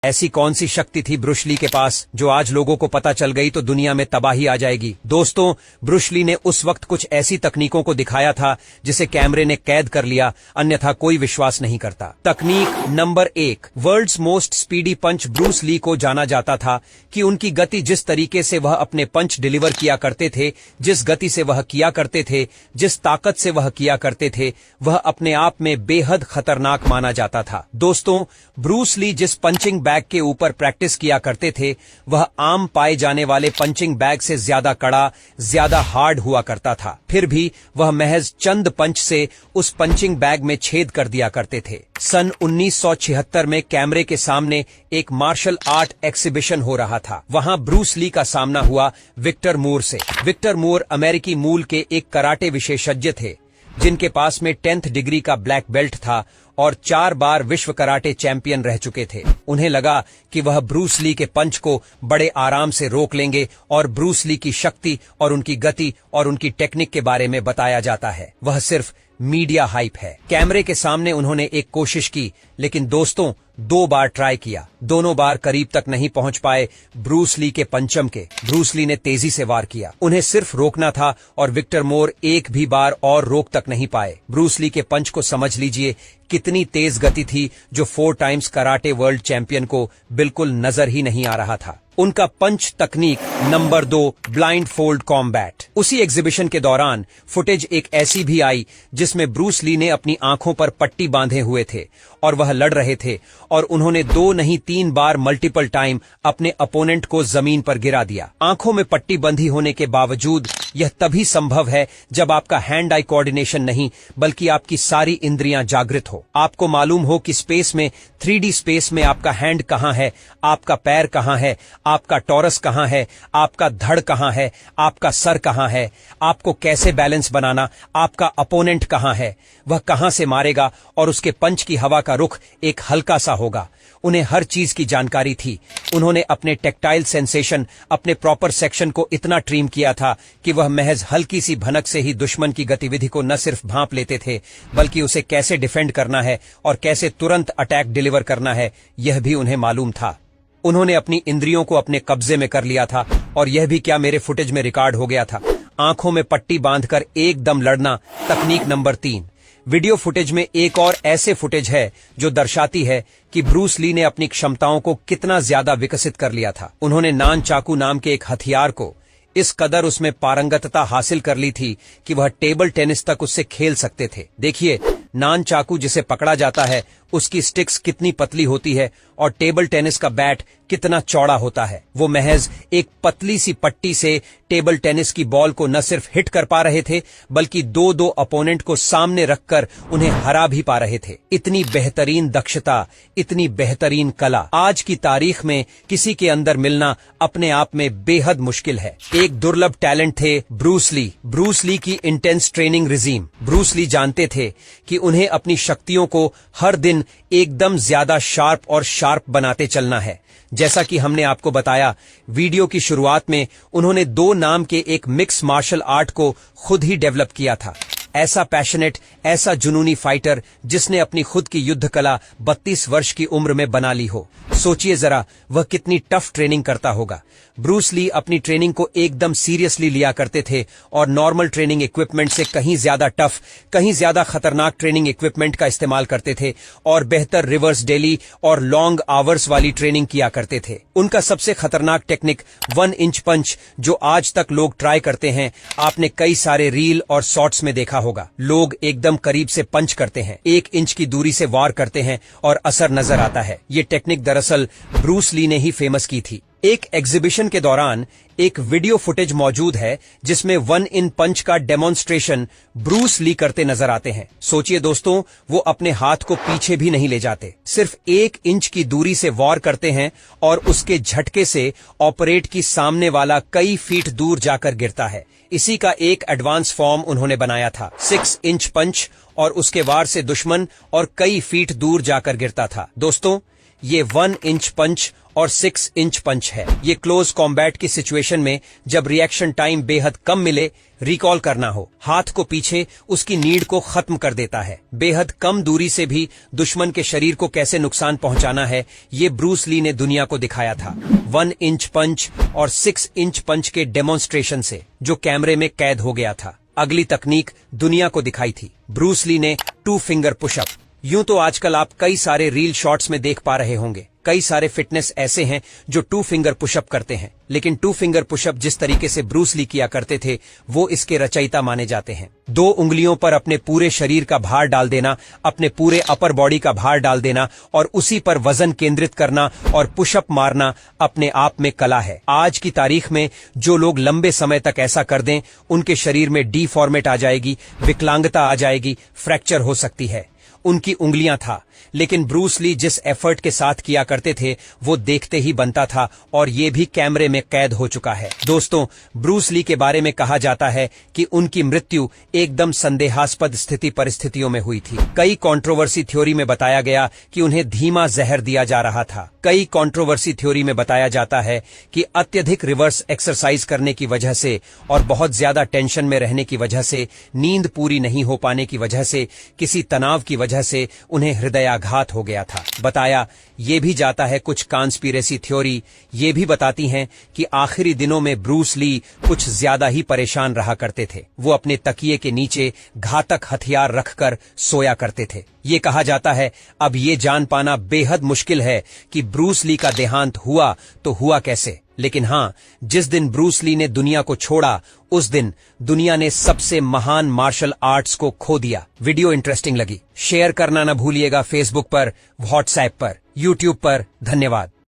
ऐसी कौन सी शक्ति थी ब्रूस ली के पास जो आज लोगों को पता चल गई तो दुनिया में तबाही आ जाएगी। दोस्तों, ब्रूस ली ने उस वक्त कुछ ऐसी तकनीकों को दिखाया था जिसे कैमरे ने कैद कर लिया, अन्यथा कोई विश्वास नहीं करता। तकनीक नंबर 1, वर्ल्ड्स मोस्ट स्पीडी पंच। ब्रूस ली को जाना जाता था कि उनकी गति, जिस तरीके से वह अपने पंच डिलीवर किया करते थे, जिस गति से वह किया करते थे, जिस ताकत से वह किया करते थे, वह अपने आप में बेहद खतरनाक माना जाता था। दोस्तों, ब्रूस ली जिस पंचिंग बैग के ऊपर प्रैक्टिस किया करते थे वह आम पाए जाने वाले पंचिंग बैग से ज्यादा कड़ा, ज्यादा हार्ड हुआ करता था। फिर भी वह महज चंद पंच से उस पंचिंग बैग में छेद कर दिया करते थे। सन 1976 में कैमरे के सामने एक मार्शल आर्ट एक्सिबिशन हो रहा था। वहां ब्रूस ली का सामना हुआ विक्टर मूर से। विक्टर मूर अमेरिकी मूल के एक कराटे विशेषज्ञ थे जिनके पास में 10th डिग्री का ब्लैक बेल्ट था और 4 बार विश्व कराटे चैंपियन रह चुके थे। उन्हें लगा कि वह ब्रूस ली के पंच को बड़े आराम से रोक लेंगे और ब्रूस ली की शक्ति और उनकी गति और उनकी टेक्निक के बारे में बताया जाता है। वह सिर्फ मीडिया हाइप है। कैमरे के सामने उन्होंने एक कोशिश की, लेकिन दोस्तों 2 बार ट्राई किया। दोनों बार करीब तक नहीं पहुंच पाए ब्रूस ली के पंचम के। ब्रूस ली ने तेजी से वार किया। उन्हें सिर्फ रोकना था और विक्टर मोर एक भी बार और रोक तक नहीं पाए। ब्रूस ली के पंच को समझ लीजिए कितनी तेज गति थी जो 4 टाइम्स कराटे वर्ल्ड चैंपियन को बिल्कुल नजर ही नहीं आ रहा था। उनका पंच तकनीक नंबर 2, ब्लाइंड फोल्ड कॉम्बैट। उसी एग्जीबिशन के दौरान फुटेज एक ऐसी भी आई जिसमें ब्रूस ली ने अपनी आंखों पर पट्टी बांधे हुए थे और वह लड़ रहे थे और उन्होंने 2 नहीं 3 बार मल्टीपल टाइम अपने अपोनेंट को जमीन पर गिरा दिया। आंखों में पट्टी बंधी होने के बावजूद यह तभी संभव है जब आपका हैंड आई कोऑर्डिनेशन नहीं बल्कि आपकी सारी इंद्रियां जागृत हो। आपको मालूम हो कि स्पेस में, 3D स्पेस में आपका हैंड कहां है, आपका पैर कहां है, आपका टॉरस कहां है, आपका धड़ कहां है, आपका सर कहां है, आपको कैसे बैलेंस बनाना, आपका अपोनेंट कहां है, वह कहां से मारेगा और उसके पंच की हवा का रुख एक हल्का सा होगा। उन्हें हर चीज की जानकारी थी। उन्होंने अपने टेक्टाइल सेंसेशन, अपने प्रॉपर सेक्शन को इतना ट्रिम किया था कि वह महज हल्की सी भनक से ही दुश्मन की गतिविधि को न सिर्फ भांप लेते थे बल्कि उसे कैसे डिफेंड करना है और कैसे तुरंत अटैक डिलीवर करना है यह भी उन्हें मालूम था। उन्होंने अपनी इंद्रियों को अपने कब्जे में कर लिया था और यह भी क्या मेरे फुटेज में रिकॉर्ड हो गया था। आंखों में पट्टी बांधकर एकदम लड़ना। तकनीक नंबर 3, वीडियो फुटेज में एक और ऐसे फुटेज है जो दर्शाती है कि ब्रूस ली ने अपनी क्षमताओं को कितना ज्यादा विकसित कर लिया था। उन्होंने नान चाकू नाम के एक हथियार को इस कदर उसमें पारंगतता हासिल कर ली थी कि वह टेबल टेनिस तक उससे खेल सकते थे। देखिए, नान चाकू जिसे पकड़ा जाता है उसकी स्टिक्स कितनी पतली होती है और टेबल टेनिस का बैट कितना चौड़ा होता है। वो महज एक पतली सी पट्टी से टेबल टेनिस की बॉल को न सिर्फ हिट कर पा रहे थे बल्कि 2-2 अपोनेंट को सामने रखकर उन्हें हरा भी पा रहे थे। इतनी बेहतरीन दक्षता, इतनी बेहतरीन कला आज की तारीख में किसी के अंदर मिलना अपने आप में बेहद मुश्किल है। एक दुर्लभ टैलेंट थे ब्रूस ली। ब्रूस ली की intense training regime. Bruce Lee जानते थे कि उन्हें अपनी शक्तियों को हर दिन एकदम ज्यादा शार्प और शार्प बनाते चलना है। जैसा कि हमने आपको बताया वीडियो की शुरुआत में, उन्होंने 2 नाम के एक मिक्स मार्शल आर्ट को खुद ही डेवलप किया था। ऐसा पैशनेट, ऐसा जुनूनी फाइटर जिसने अपनी खुद की युद्ध कला 32 वर्ष की उम्र में बना ली हो। सोचिए जरा वह कितनी टफ ट्रेनिंग करता होगा। ब्रूस ली अपनी ट्रेनिंग को एकदम सीरियसली लिया करते थे और नॉर्मल ट्रेनिंग इक्विपमेंट से कहीं ज्यादा टफ, कहीं ज्यादा खतरनाक ट्रेनिंग इक्विपमेंट का इस्तेमाल करते थे और बेहतर रिवर्स डेली और लॉन्ग आवर्स वाली ट्रेनिंग किया करते थे। उनका सबसे खतरनाक टेक्निक 1 इंच पंच जो आज तक लोग ट्राई करते हैं, आपने कई सारे रील और शॉर्ट्स में देखा होगा। लोग एकदम करीब से पंच करते हैं, 1 इंच की दूरी से वार करते हैं और असर नजर आता है। ये टेक्निक दरअसल ब्रूस ली ने ही फेमस की थी। एक एग्जीबिशन के दौरान एक वीडियो फुटेज मौजूद है जिसमें 1 इन पंच का डेमोन्स्ट्रेशन ब्रूस ली करते नजर आते हैं। सोचिए दोस्तों, वो अपने हाथ को पीछे भी नहीं ले जाते, सिर्फ 1 इंच की दूरी से वार करते हैं और उसके झटके से ऑपरेट की सामने वाला कई फीट दूर जाकर गिरता है। इसी का एक एडवांस फॉर्म उन्होंने बनाया था, 6 इंच पंच, और उसके वार से दुश्मन और कई फीट दूर जाकर गिरता था। दोस्तों, ये 1 इंच पंच और 6 इंच पंच है। ये क्लोज कॉम्बैट की सिचुएशन में जब रिएक्शन टाइम बेहद कम मिले, रिकॉल करना हो, हाथ को पीछे उसकी नीड को खत्म कर देता है। बेहद कम दूरी से भी दुश्मन के शरीर को कैसे नुकसान पहुंचाना है, ये ब्रूस ली ने दुनिया को दिखाया था 1 इंच पंच और 6 इंच पंच के डेमोन्स्ट्रेशन से, जो कैमरे में कैद हो गया था। अगली तकनीक दुनिया को दिखाई थी ब्रूस ली ने 2 फिंगर पुशअप। यूं तो आजकल आप कई सारे रील शॉट्स में देख पा रहे होंगे, कई सारे फिटनेस ऐसे हैं जो 2 फिंगर पुशअप करते हैं, लेकिन 2 फिंगर पुशअप जिस तरीके से ब्रूस ली किया करते थे वो इसके रचयिता माने जाते हैं। 2 उंगलियों पर अपने पूरे शरीर का भार डाल देना, अपने पूरे अपर बॉडी का भार डाल देना और उसी पर वजन केंद्रित करना और पुशअप मारना अपने आप में कला है। आज की तारीख में जो लोग लंबे समय तक ऐसा कर दें, उनके शरीर में डीफॉर्मेट आ जाएगी, विकलांगता आ जाएगी, फ्रैक्चर हो सकती है। उनकी उंगलियां था, लेकिन ब्रूस ली जिस एफर्ट के साथ किया करते थे वो देखते ही बनता था, और ये भी कैमरे में कैद हो चुका है। दोस्तों, ब्रूस ली के बारे में कहा जाता है कि उनकी मृत्यु एकदम संदेहास्पद स्थिति परिस्थितियों में हुई थी। कई कंट्रोवर्सी थ्योरी में बताया गया कि उन्हें धीमा जहर दिया जा रहा था। कई कंट्रोवर्सी थ्योरी में बताया जाता है कि अत्यधिक रिवर्स एक्सरसाइज करने की वजह से और बहुत ज्यादा टेंशन में रहने की वजह से, नींद पूरी नहीं हो पाने की वजह से, किसी तनाव की वजह से उन्हें हृदयाघात हो गया था। बताया ये भी जाता है, कुछ कॉन्स्पिरेसी थ्योरी ये भी बताती हैं कि आखिरी दिनों में ब्रूस ली कुछ ज्यादा ही परेशान रहा करते थे। वो अपने तकिए के नीचे घातक हथियार रखकर सोया करते थे। ये कहा जाता है, अब ये जान पाना बेहद मुश्किल है कि ब्रूस ली का देहांत हुआ तो हुआ कैसे, लेकिन हां, जिस दिन ब्रूस ली ने दुनिया को छोड़ा उस दिन दुनिया ने सबसे महान मार्शल आर्ट्स को खो दिया। वीडियो इंटरेस्टिंग लगी, शेयर करना न भूलिएगा, फेसबुक पर, व्हाट्सएप पर, यूट्यूब पर। धन्यवाद।